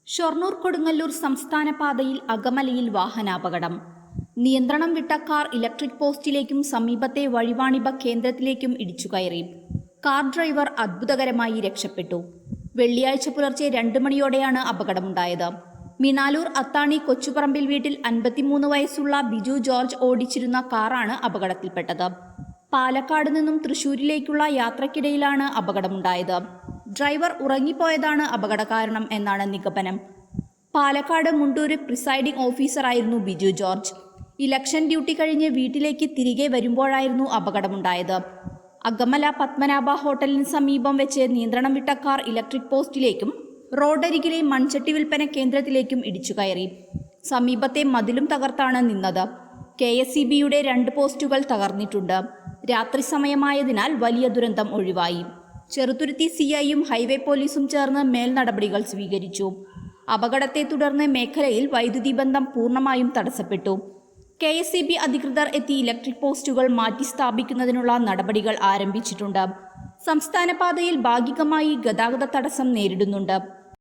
ഷൊർണൂർ കൊടുങ്ങല്ലൂർ സംസ്ഥാന പാതയിൽ അകമലയിൽ വാഹനാപകടം. നിയന്ത്രണം വിട്ട കാർ ഇലക്ട്രിക് പോസ്റ്റിലേക്കും സമീപത്തെ വഴിവാണിഭ കേന്ദ്രത്തിലേക്കും ഇടിച്ചുകയറി. കാർ ഡ്രൈവർ അത്ഭുതകരമായി രക്ഷപ്പെട്ടു. വെള്ളിയാഴ്ച പുലർച്ചെ 2 മണിയോടെയാണ് അപകടമുണ്ടായത്. മിനാലൂർ അത്താണി കൊച്ചുപറമ്പിൽ വീട്ടിൽ 53 വയസ്സുള്ള ബിജു ജോർജ് ഓടിച്ചിരുന്ന കാറാണ് അപകടത്തിൽപ്പെട്ടത്. പാലക്കാട് നിന്നും തൃശൂരിലേക്കുള്ള യാത്രക്കിടയിലാണ് അപകടമുണ്ടായത്. ഡ്രൈവർ ഉറങ്ങിപ്പോയതാണ് അപകട കാരണം എന്നാണ് നിഗമനം. പാലക്കാട് മുണ്ടൂര് പ്രിസൈഡിംഗ് ഓഫീസറായിരുന്നു ബിജു ജോർജ്. ഇലക്ഷൻ ഡ്യൂട്ടി കഴിഞ്ഞ് വീട്ടിലേക്ക് തിരികെ വരുമ്പോഴായിരുന്നു അപകടമുണ്ടായത്. അകമല പത്മനാഭ ഹോട്ടലിന് സമീപം വെച്ച് നിയന്ത്രണം വിട്ട കാർ ഇലക്ട്രിക് പോസ്റ്റിലേക്കും റോഡരികിലെ മൺചട്ടി വിൽപ്പന കേന്ദ്രത്തിലേക്കും ഇടിച്ചുകയറി. സമീപത്തെ മതിലും തകർത്താണ് നിന്നത്. KSEBയുടെ 2 പോസ്റ്റുകൾ തകർന്നിട്ടുണ്ട്. രാത്രി സമയമായതിനാൽ വലിയ ദുരന്തം ഒഴിവായി. ചെറുതുരുത്തി CIയും ഹൈവേ പോലീസും ചേർന്ന് മേൽനടപടികൾ സ്വീകരിച്ചു. അപകടത്തെ തുടർന്ന് മേഖലയിൽ വൈദ്യുതി ബന്ധം പൂർണ്ണമായും തടസ്സപ്പെട്ടു. KSEB അധികൃതർ എത്തി ഇലക്ട്രിക് പോസ്റ്റുകൾ മാറ്റി സ്ഥാപിക്കുന്നതിനുള്ള നടപടികൾ ആരംഭിച്ചിട്ടുണ്ട്. സംസ്ഥാന പാതയിൽ ഭാഗികമായി ഗതാഗത തടസ്സം നേരിടുന്നുണ്ട്.